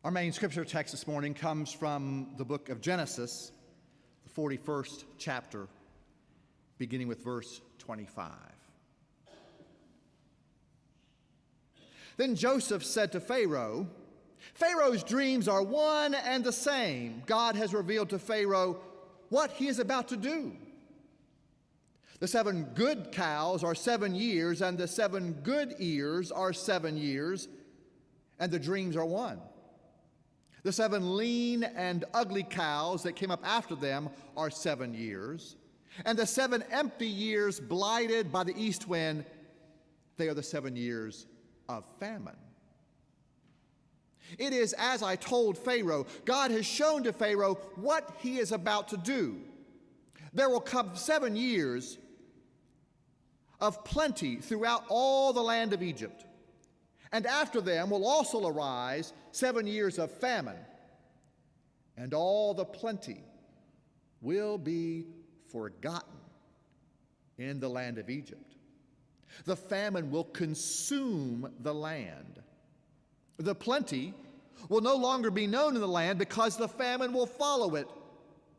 Our main scripture text this morning comes from the book of Genesis, the 41st chapter, beginning with verse 25. Then Joseph said to Pharaoh, "Pharaoh's dreams are one and the same. God has revealed to Pharaoh what he is about to do. The 7 good cows are 7 years, and the 7 good ears are 7 years, and the dreams are one. The 7 lean and ugly cows that came up after them are 7 years, and the 7 empty years blighted by the east wind, they are the 7 years of famine. It is as I told Pharaoh. God has shown to Pharaoh what he is about to do. There will come 7 years of plenty throughout all the land of Egypt. And after them will also arise 7 years of famine, and all the plenty will be forgotten in the land of Egypt. The famine will consume the land. The plenty will no longer be known in the land because the famine will follow it,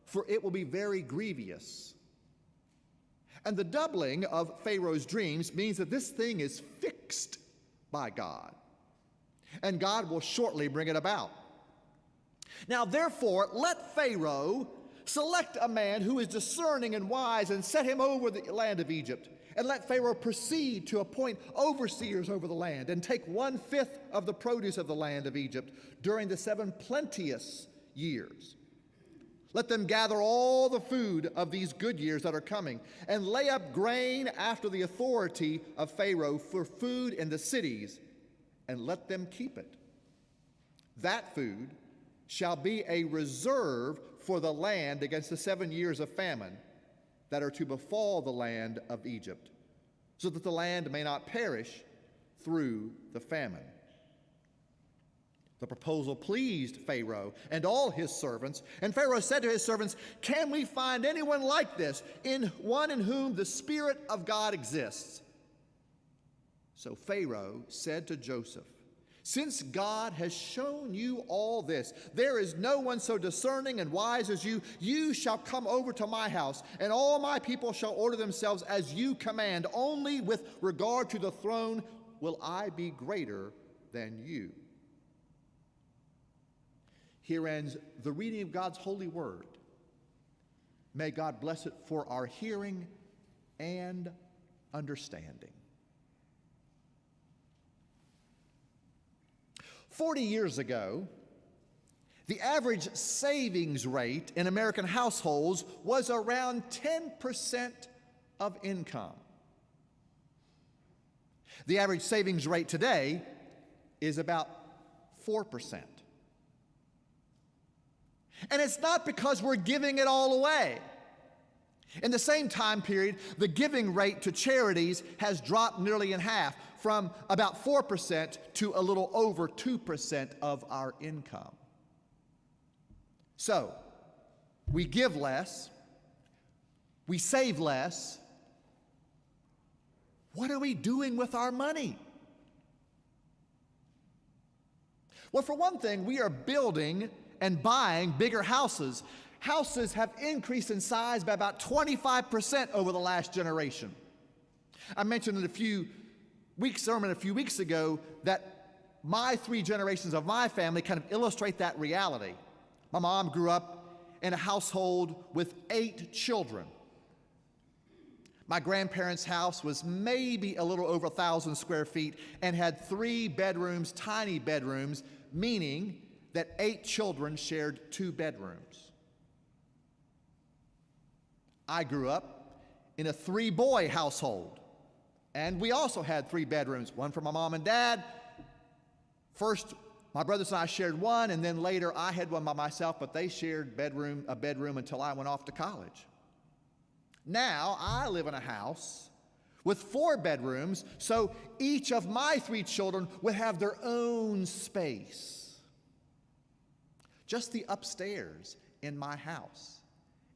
for it will be very grievous. And the doubling of Pharaoh's dreams means that this thing is fixed by God, and God will shortly bring it about. Now, therefore, let Pharaoh select a man who is discerning and wise and set him over the land of Egypt. And let Pharaoh proceed to appoint overseers over the land and take 1/5 of the produce of the land of Egypt during the 7 plenteous years. Let them gather all the food of these good years that are coming and lay up grain after the authority of Pharaoh for food in the cities, and let them keep it. That food shall be a reserve for the land against the 7 years of famine that are to befall the land of Egypt, so that the land may not perish through the famine." The proposal pleased Pharaoh and all his servants, and Pharaoh said to his servants, "Can we find anyone like this, one in whom the Spirit of God exists?" So Pharaoh said to Joseph, "Since God has shown you all this, there is no one so discerning and wise as you. You shall come over to my house, and all my people shall order themselves as you command. Only with regard to the throne will I be greater than you." Here ends the reading of God's holy word. May God bless it for our hearing and understanding. 40 years ago, the average savings rate in American households was around 10% of income. The average savings rate today is about 4%. And it's not because we're giving it all away. In the same time period, the giving rate to charities has dropped nearly in half, from about 4% to a little over 2% of our income. So, we give less, we save less. What are we doing with our money? Well, for one thing, we are building and buying bigger houses. Houses have increased in size by about 25% over the last generation. I mentioned in a few weeks ago that my 3 generations of my family kind of illustrate that reality. My mom grew up in a household with 8 children. My grandparents' house was maybe a little over 1,000 square feet and had 3 bedrooms, tiny bedrooms, meaning that 8 children shared 2 bedrooms. I grew up in a 3-boy household, and we also had 3 bedrooms, one for my mom and dad. First, my brothers and I shared one, and then later I had one by myself, but they shared a bedroom until I went off to college. Now I live in a house with 4 bedrooms, so each of my 3 children would have their own space. Just the upstairs in my house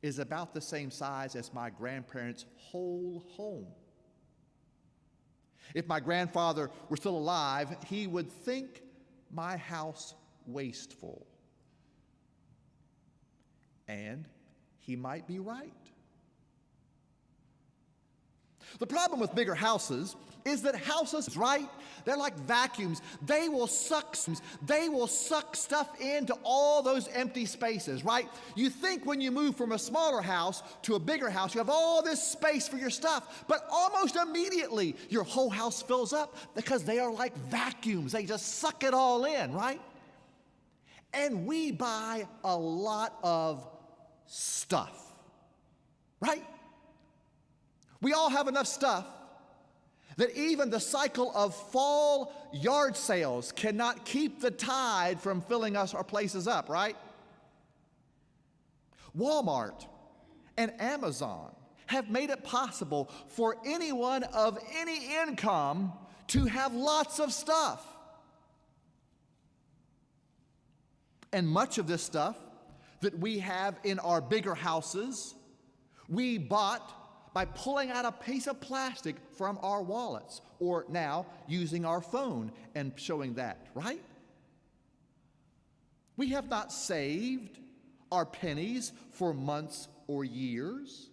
is about the same size as my grandparents' whole home. If my grandfather were still alive, he would think my house wasteful. And he might be right. The problem with bigger houses is that houses, right? They're like vacuums. They will suck stuff into all those empty spaces, right? You think when you move from a smaller house to a bigger house, you have all this space for your stuff, but almost immediately your whole house fills up because they are like vacuums. They just suck it all in, right? And we buy a lot of stuff, right? We all have enough stuff that even the cycle of fall yard sales cannot keep the tide from filling our places up, right? Walmart and Amazon have made it possible for anyone of any income to have lots of stuff. And much of this stuff that we have in our bigger houses, we bought by pulling out a piece of plastic from our wallets, or now using our phone and showing that, right? We have not saved our pennies for months or years.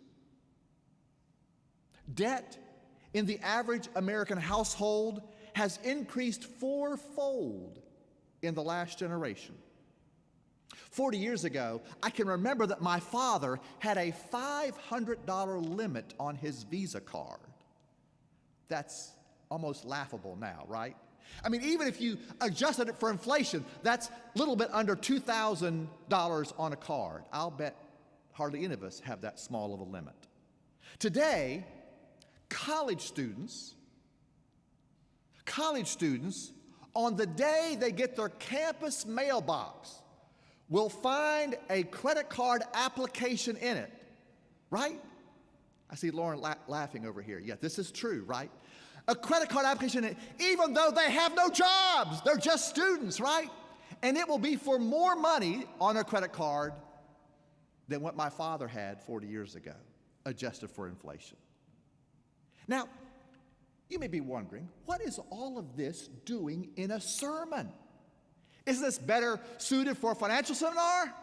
Debt in the average American household has increased fourfold in the last generation. 40 years ago, I can remember that my father had a $500 limit on his Visa card. That's almost laughable now, right? I mean, even if you adjusted it for inflation, that's a little bit under $2,000 on a card. I'll bet hardly any of us have that small of a limit. Today, college students, on the day they get their campus mailbox, will find a credit card application in it, right? I see Lauren laughing over here. Yeah, this is true, right? A credit card application in it, even though they have no jobs. They're just students, right? And it will be for more money on a credit card than what my father had 40 years ago, adjusted for inflation. Now, you may be wondering, what is all of this doing in a sermon? Isn't this better suited for a financial seminar?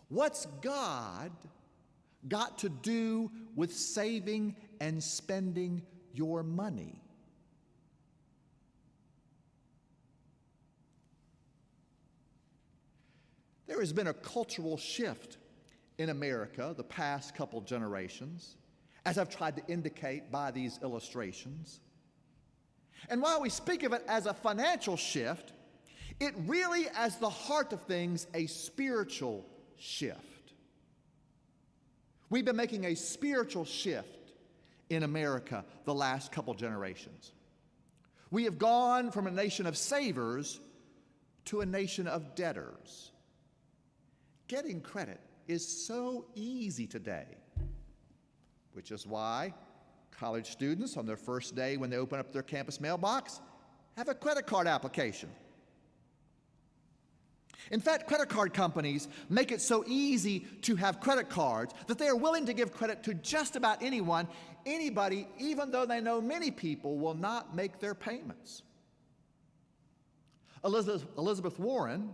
What's God got to do with saving and spending your money? There has been a cultural shift in America the past couple generations, as I've tried to indicate by these illustrations. And while we speak of it as a financial shift, it really, as the heart of things, a spiritual shift. We've been making a spiritual shift in America the last couple generations. We have gone from a nation of savers to a nation of debtors. Getting credit is so easy today, which is why college students on their first day when they open up their campus mailbox have a credit card application. In fact, credit card companies make it so easy to have credit cards that they are willing to give credit to just about anybody, even though they know many people will not make their payments. Elizabeth Warren,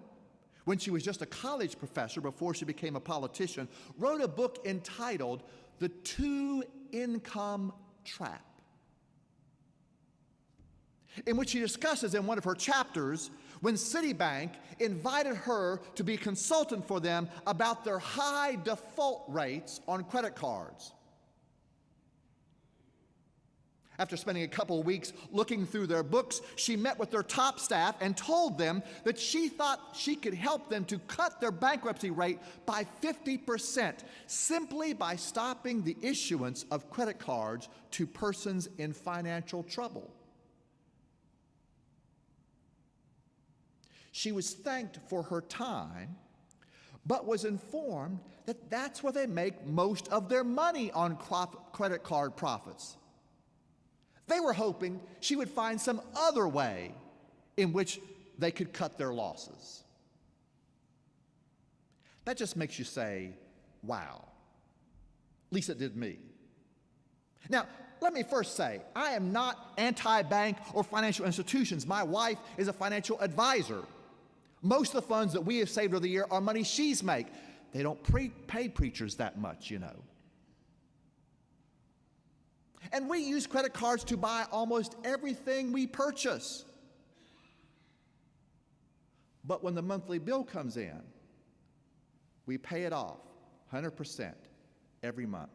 when she was just a college professor before she became a politician, wrote a book entitled The Two-Income Trap, in which she discusses in one of her chapters when Citibank invited her to be a consultant for them about their high default rates on credit cards. After spending a couple of weeks looking through their books, she met with their top staff and told them that she thought she could help them to cut their bankruptcy rate by 50% simply by stopping the issuance of credit cards to persons in financial trouble. She was thanked for her time, but was informed that that's where they make most of their money on credit card profits. They were hoping she would find some other way in which they could cut their losses. That just makes you say, wow. At least it did me. Now, let me first say, I am not anti-bank or financial institutions. My wife is a financial advisor. Most of the funds that we have saved over the year are money she's made. They don't pay preachers that much, you know. And we use credit cards to buy almost everything we purchase. But when the monthly bill comes in, we pay it off 100% every month.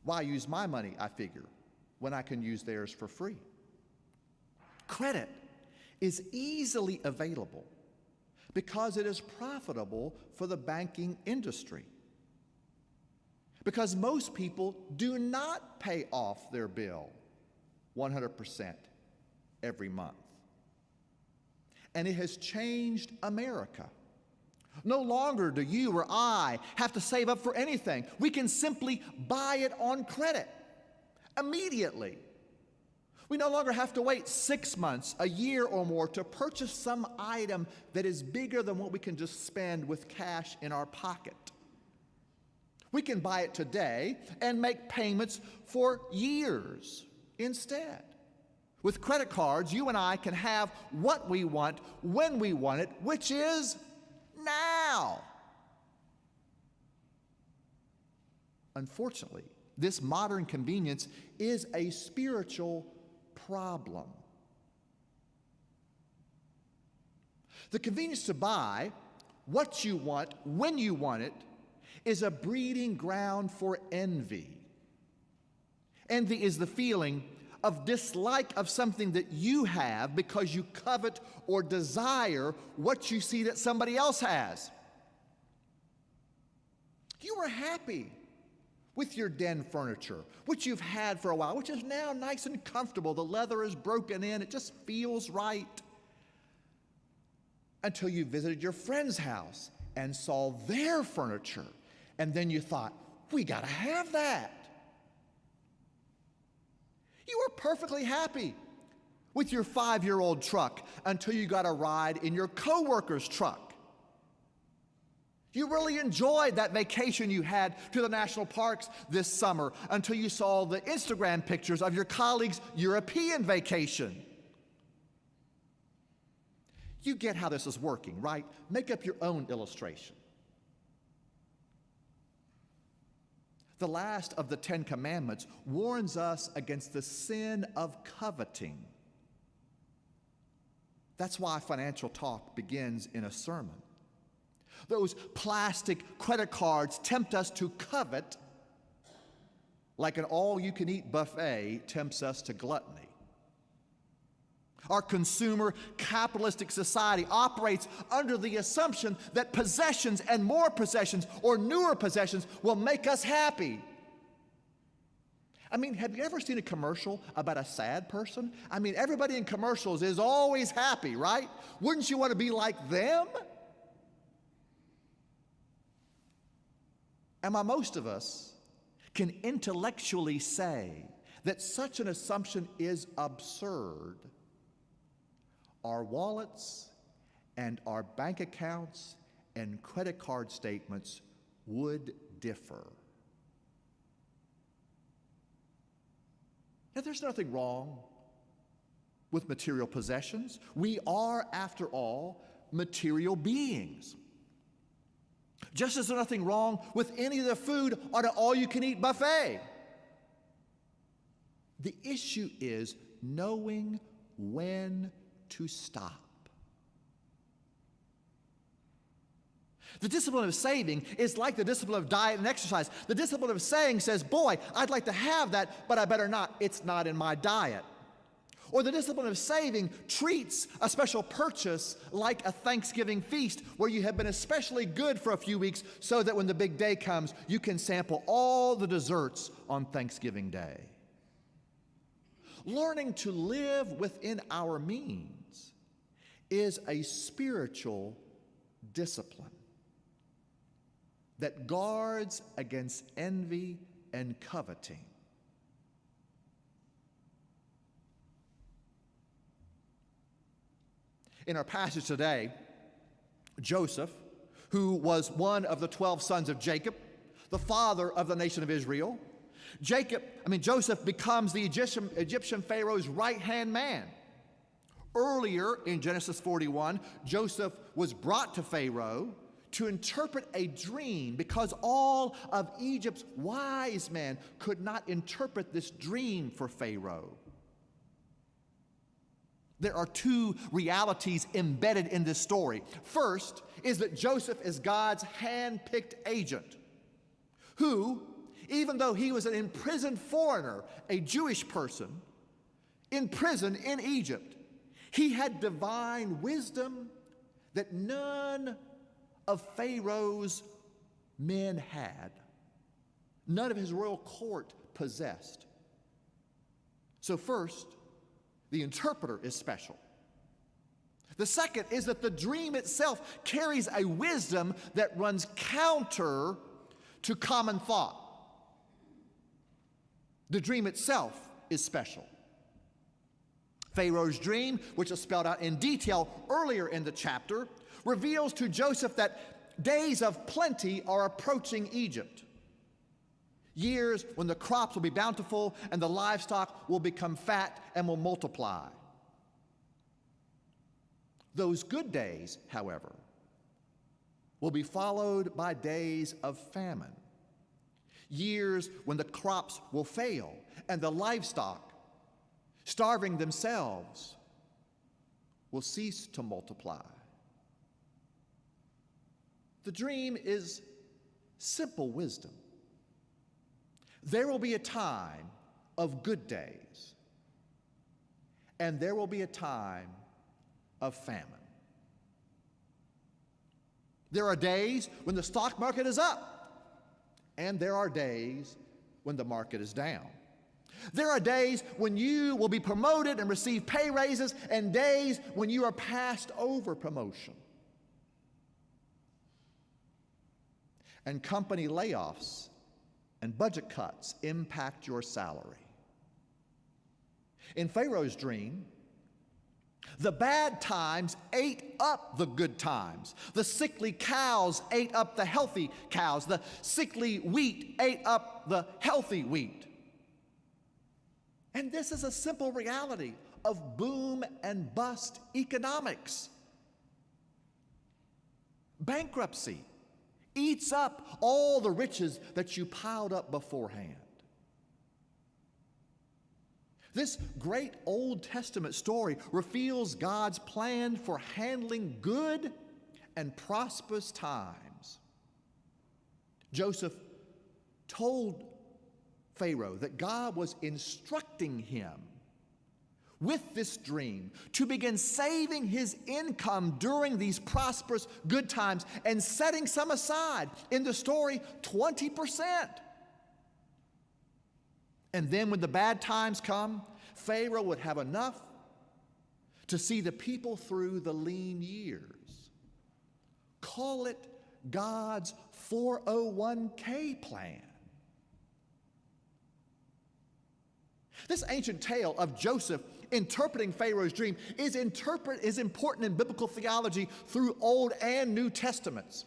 Why use my money, I figure, when I can use theirs for free? Credit is easily available because it is profitable for the banking industry. Because most people do not pay off their bill 100% every month. And it has changed America. No longer do you or I have to save up for anything. We can simply buy it on credit immediately. We no longer have to wait 6 months, a year or more to purchase some item that is bigger than what we can just spend with cash in our pocket. We can buy it today and make payments for years instead. With credit cards, you and I can have what we want when we want it, which is now. Unfortunately, this modern convenience is a spiritual problem. The convenience to buy what you want when you want it is a breeding ground for envy. Envy is the feeling of dislike of something that you have because you covet or desire what you see that somebody else has. You were happy with your den furniture, which you've had for a while, which is now nice and comfortable. The leather is broken in, it just feels right. Until you visited your friend's house and saw their furniture, and then you thought, we gotta have that. You were perfectly happy with your 5-year-old truck until you got a ride in your coworker's truck. You really enjoyed that vacation you had to the national parks this summer until you saw the Instagram pictures of your colleague's European vacation. You get how this is working, right? Make up your own illustration. The last of the 10 Commandments warns us against the sin of coveting. That's why financial talk begins in a sermon. Those plastic credit cards tempt us to covet like an all-you-can-eat buffet tempts us to gluttony. Our consumer capitalistic society operates under the assumption that possessions and more possessions or newer possessions will make us happy. I mean, have you ever seen a commercial about a sad person? I mean, everybody in commercials is always happy, right? Wouldn't you want to be like them? And while most of us can intellectually say that such an assumption is absurd, our wallets and our bank accounts and credit card statements would differ. Now, there's nothing wrong with material possessions. We are, after all, material beings. Just as there's nothing wrong with any of the food on an all-you-can-eat buffet. The issue is knowing when to stop. The discipline of saving is like the discipline of diet and exercise. The discipline of saying says, boy, I'd like to have that, but I better not. It's not in my diet. Or the discipline of saving treats a special purchase like a Thanksgiving feast where you have been especially good for a few weeks so that when the big day comes, you can sample all the desserts on Thanksgiving Day. Learning to live within our means is a spiritual discipline that guards against envy and coveting. In our passage today, Joseph, who was one of the 12 sons of Jacob, the father of the nation of Israel, Joseph becomes the Egyptian Pharaoh's right-hand man. Earlier in Genesis 41, Joseph was brought to Pharaoh to interpret a dream because all of Egypt's wise men could not interpret this dream for Pharaoh. There are two realities embedded in this story. First is that Joseph is God's hand-picked agent who, even though he was an imprisoned foreigner, a Jewish person, in prison in Egypt, he had divine wisdom that none of Pharaoh's men had. None of his royal court possessed. So first, the interpreter is special. The second is that the dream itself carries a wisdom that runs counter to common thought. The dream itself is special. Pharaoh's dream, which is spelled out in detail earlier in the chapter, reveals to Joseph that days of plenty are approaching Egypt. Years when the crops will be bountiful and the livestock will become fat and will multiply. Those good days, however, will be followed by days of famine. Years when the crops will fail and the livestock, starving themselves, will cease to multiply. The dream is simple wisdom. There will be a time of good days, and there will be a time of famine. There are days when the stock market is up, and there are days when the market is down. There are days when you will be promoted and receive pay raises, and days when you are passed over promotion. And company layoffs and budget cuts impact your salary. In Pharaoh's dream, the bad times ate up the good times. The sickly cows ate up the healthy cows. The sickly wheat ate up the healthy wheat. And this is a simple reality of boom and bust economics. Bankruptcy eats up all the riches that you piled up beforehand. This great Old Testament story reveals God's plan for handling good and prosperous times. Joseph told Pharaoh that God was instructing him with this dream to begin saving his income during these prosperous good times and setting some aside. In the story, 20%. And then when the bad times come, Pharaoh would have enough to see the people through the lean years. Call it God's 401k plan. This ancient tale of Joseph interpreting Pharaoh's dream is important in biblical theology through Old and New Testaments.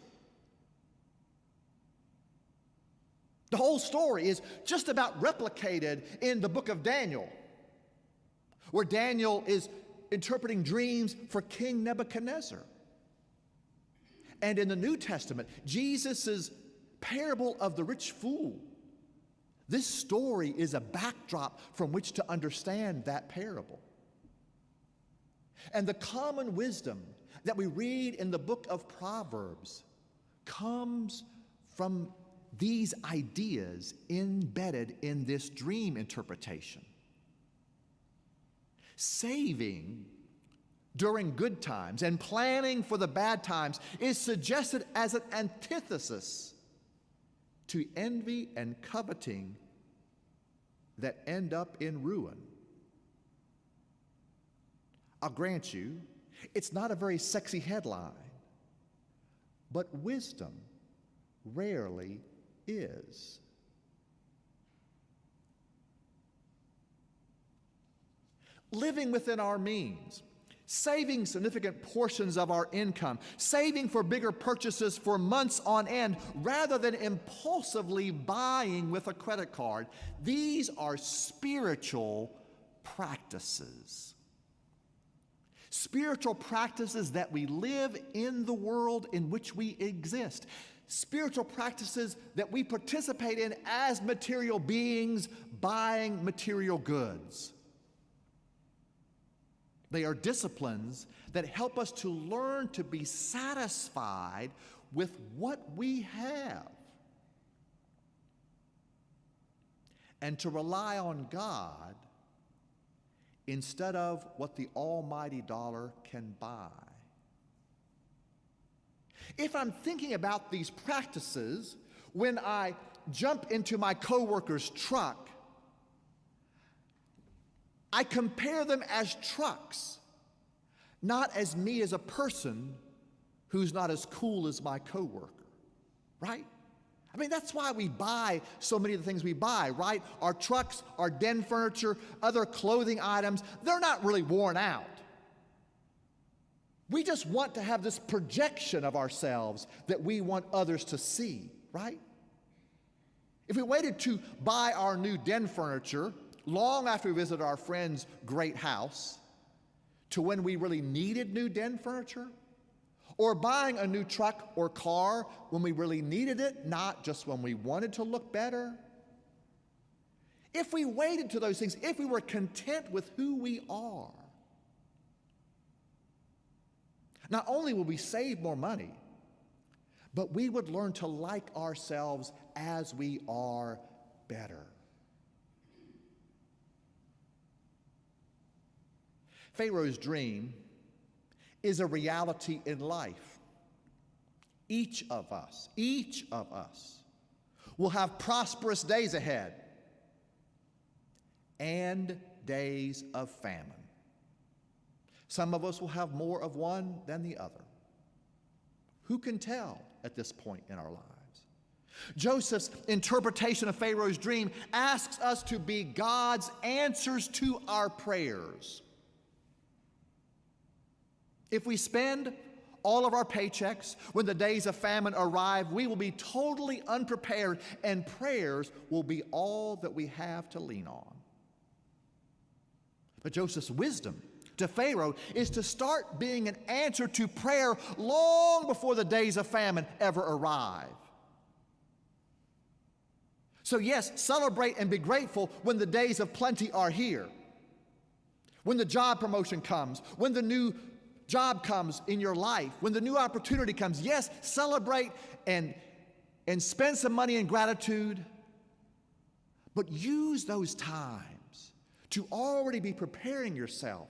The whole story is just about replicated in the book of Daniel, where Daniel is interpreting dreams for King Nebuchadnezzar. And in the New Testament, Jesus' parable of the rich fool. This story is a backdrop from which to understand that parable. And the common wisdom that we read in the book of Proverbs comes from these ideas embedded in this dream interpretation. Saving during good times and planning for the bad times is suggested as an antithesis to envy and coveting that end up in ruin. I'll grant you, it's not a very sexy headline, but wisdom rarely is. Living within our means, saving significant portions of our income, saving for bigger purchases for months on end, rather than impulsively buying with a credit card. These are spiritual practices. Spiritual practices that we live in the world in which we exist. Spiritual practices that we participate in as material beings buying material goods. They are disciplines that help us to learn to be satisfied with what we have and to rely on God instead of what the almighty dollar can buy. If I'm thinking about these practices when I jump into my coworker's truck, I compare them as trucks, not as me as a person who's not as cool as my coworker, right? I mean, that's why we buy so many of the things we buy, right? Our trucks, our den furniture, other clothing items, they're not really worn out. We just want to have this projection of ourselves that we want others to see, right? If we waited to buy our new den furniture long after we visited our friend's great house to when we really needed new den furniture, or buying a new truck or car when we really needed it, not just when we wanted to look better. If we waited to those things, if we were content with who we are, not only will we save more money, but we would learn to like ourselves as we are better. Pharaoh's dream is a reality in life. Each of us will have prosperous days ahead and days of famine. Some of us will have more of one than the other. Who can tell at this point in our lives? Joseph's interpretation of Pharaoh's dream asks us to be God's answers to our prayers. If we spend all of our paychecks when the days of famine arrive, we will be totally unprepared, and prayers will be all that we have to lean on. But Joseph's wisdom to Pharaoh is to start being an answer to prayer long before the days of famine ever arrive. So yes, celebrate and be grateful when the days of plenty are here. When the job promotion comes, when the new job comes in your life, when the new opportunity comes, yes, celebrate and spend some money in gratitude, but use those times to already be preparing yourself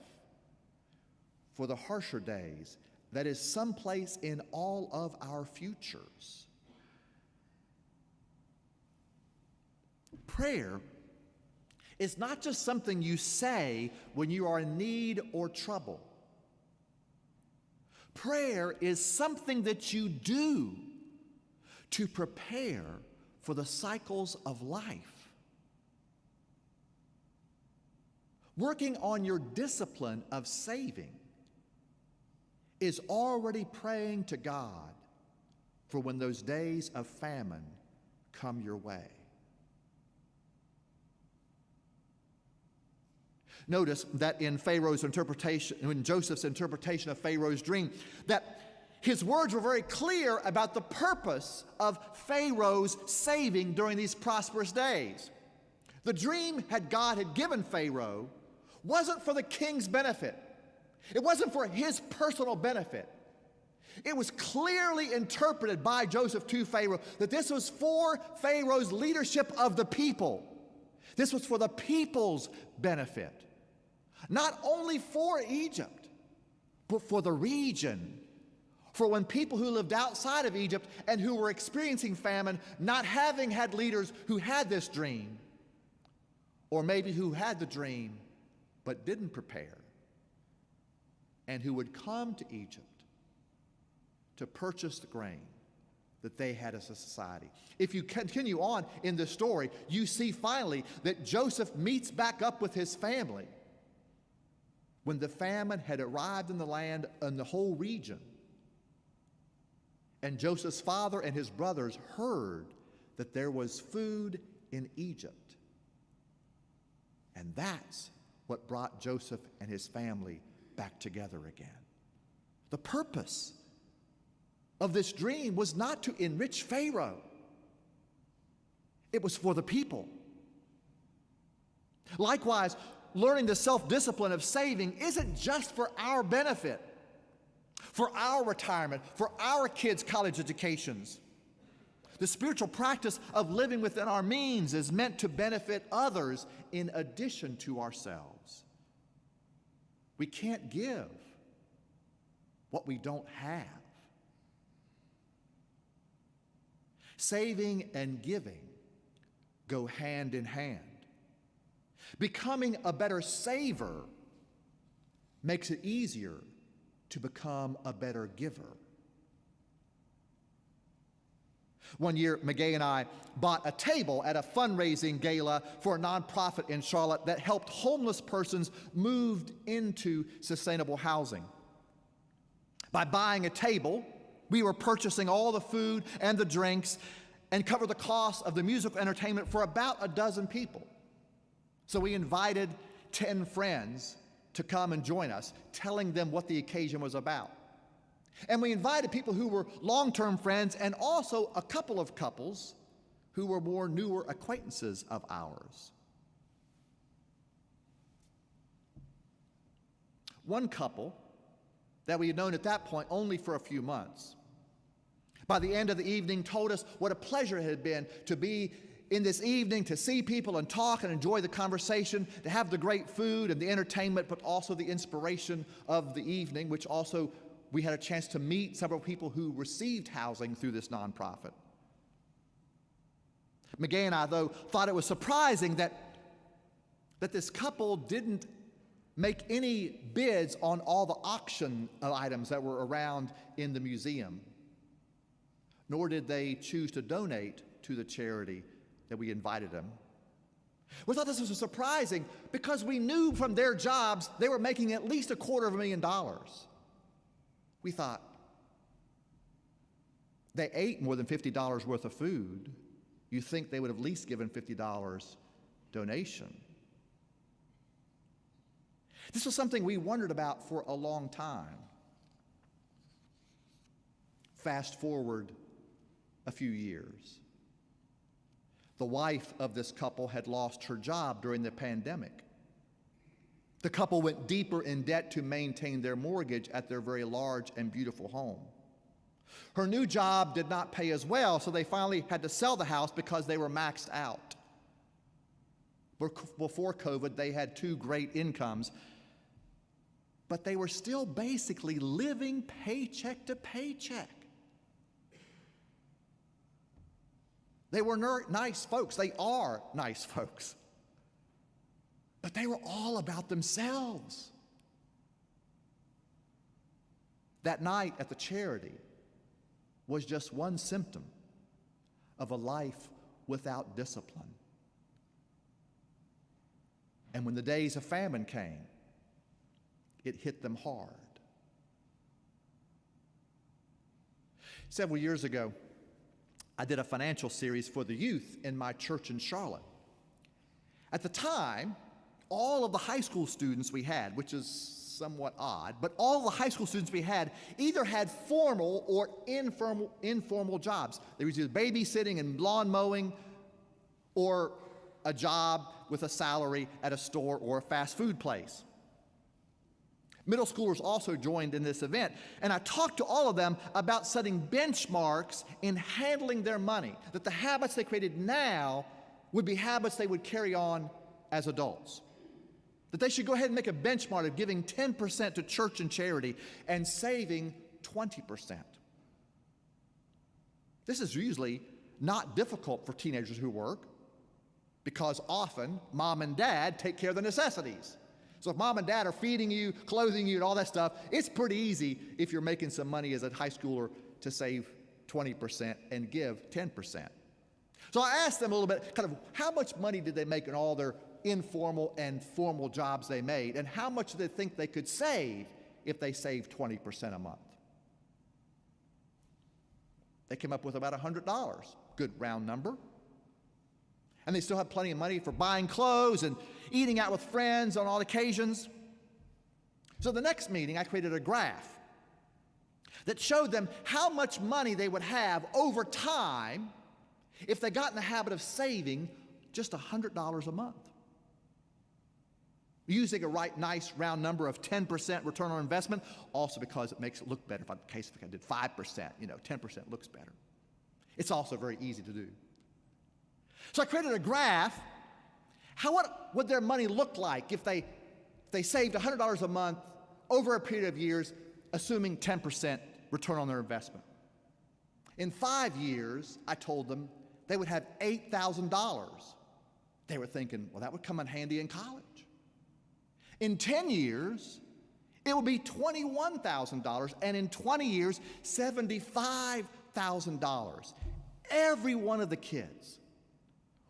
for the harsher days that is someplace in all of our futures. Prayer is not just something you say when you are in need or trouble. Prayer is something that you do to prepare for the cycles of life. Working on your discipline of saving is already praying to God for when those days of famine come your way. Notice that in Joseph's interpretation of Pharaoh's dream, that his words were very clear about the purpose of Pharaoh's saving during these prosperous days. The dream God had given Pharaoh wasn't for the king's benefit. It wasn't for his personal benefit. It was clearly interpreted by Joseph to Pharaoh that this was for Pharaoh's leadership of the people. This was for the people's benefit. Not only for Egypt, but for the region. For when people who lived outside of Egypt and who were experiencing famine, not having had leaders who had this dream, or maybe who had the dream but didn't prepare, and who would come to Egypt to purchase the grain that they had as a society. If you continue on in this story, you see finally that Joseph meets back up with his family. when the famine had arrived in the land and the whole region, and Joseph's father and his brothers heard that there was food in Egypt. And that's what brought Joseph and his family back together again. The purpose of this dream was not to enrich Pharaoh. It was for the people. Likewise, learning the self-discipline of saving isn't just for our benefit, for our retirement, for our kids' college educations. The spiritual practice of living within our means is meant to benefit others in addition to ourselves. We can't give what we don't have. Saving and giving go hand in hand. Becoming a better saver makes it easier to become a better giver. One year, McGay and I bought a table at a fundraising gala for a nonprofit in Charlotte that helped homeless persons move into sustainable housing. By buying a table, we were purchasing all the food and the drinks and covered the cost of the musical entertainment for about a dozen people. So we invited 10 friends to come and join us, telling them what the occasion was about. And we invited people who were long-term friends and also a couple of couples who were more newer acquaintances of ours. One couple that we had known at that point only for a few months, by the end of the evening told us what a pleasure it had been to be in this evening, to see people and talk and enjoy the conversation, to have the great food and the entertainment, but also the inspiration of the evening, which also we had a chance to meet several people who received housing through this nonprofit. McGay and I, though, thought it was surprising that this couple didn't make any bids on all the auction items that were around in the museum, nor did they choose to donate to the charity that we invited them. We thought this was surprising because we knew from their jobs they were making at least $250,000. We thought, they ate more than $50 worth of food. You think they would have at least given $50 donation. This was something we wondered about for a long time. Fast forward a few years. The wife of this couple had lost her job during the pandemic. The couple went deeper in debt to maintain their mortgage at their very large and beautiful home. Her new job did not pay as well, so they finally had to sell the house because they were maxed out. Before COVID, they had 2 great incomes, but they were still basically living paycheck to paycheck. They were nice folks. They are nice folks. But they were all about themselves. That night at the charity was just one symptom of a life without discipline. And when the days of famine came, it hit them hard. Several years ago, I did a financial series for the youth in my church in Charlotte. At the time, all of the high school students we had, which is somewhat odd, but all the high school students we had either had formal or informal jobs. They were either babysitting and lawn mowing or a job with a salary at a store or a fast food place. Middle schoolers also joined in this event, and I talked to all of them about setting benchmarks in handling their money, that the habits they created now would be habits they would carry on as adults. That they should go ahead and make a benchmark of giving 10% to church and charity and saving 20%. This is usually not difficult for teenagers who work because often mom and dad take care of the necessities. So if mom and dad are feeding you, clothing you, and all that stuff, it's pretty easy if you're making some money as a high schooler to save 20% and give 10%. So I asked them a little bit, kind of how much money did they make in all their informal and formal jobs they made, and how much they think they could save if they saved 20% a month. They came up with about $100, good round number. And they still have plenty of money for buying clothes and eating out with friends on all occasions. So the next meeting, I created a graph that showed them how much money they would have over time if they got in the habit of saving just $100 a month. Using a nice round number of 10% return on investment, also because it makes it look better. If I did 5%, 10% looks better. It's also very easy to do. So I created a graph. What would their money look like if they saved $100 a month over a period of years, assuming 10% return on their investment? In 5 years, I told them they would have $8,000. They were thinking, well, that would come in handy in college. In 10 years, it will be $21,000, and in 20 years, $75,000. Every one of the kids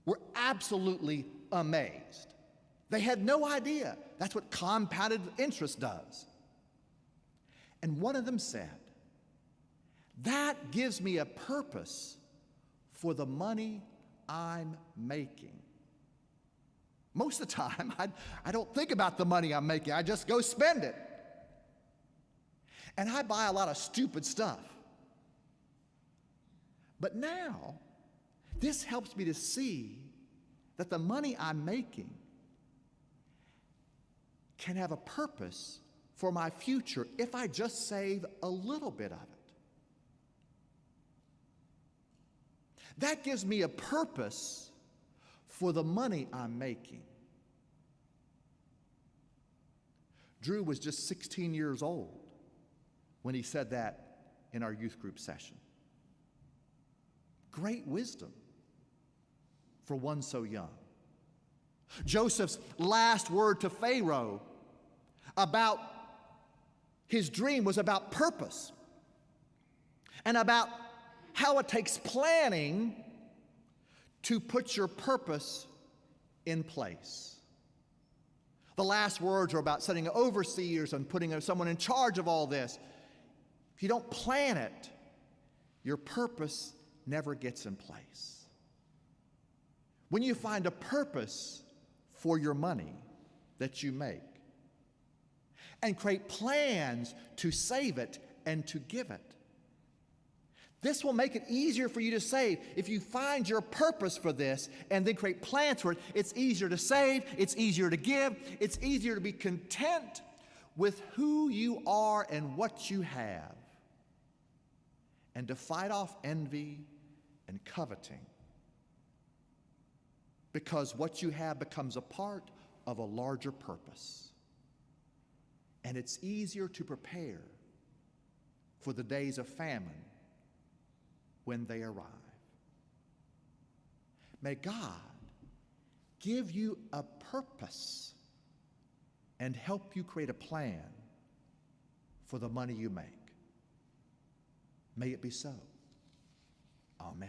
were absolutely amazed. They had no idea. That's what compounded interest does. And one of them said, that gives me a purpose for the money I'm making. Most of the time, I don't think about the money I'm making. I just go spend it. And I buy a lot of stupid stuff. But now, this helps me to see that the money I'm making can have a purpose for my future if I just save a little bit of it. That gives me a purpose for the money I'm making. Drew was just 16 years old when he said that in our youth group session. Great wisdom for one so young. Joseph's last word to Pharaoh about his dream was about purpose and about how it takes planning to put your purpose in place. The last words are about setting overseers and putting someone in charge of all this. If you don't plan it, your purpose never gets in place. When you find a purpose for your money that you make and create plans to save it and to give it, this will make it easier for you to save. If you find your purpose for this and then create plans for it, it's easier to save, it's easier to give, it's easier to be content with who you are and what you have, and to fight off envy and coveting, because what you have becomes a part of a larger purpose. And it's easier to prepare for the days of famine when they arrive. May God give you a purpose and help you create a plan for the money you make. May it be so. Amen.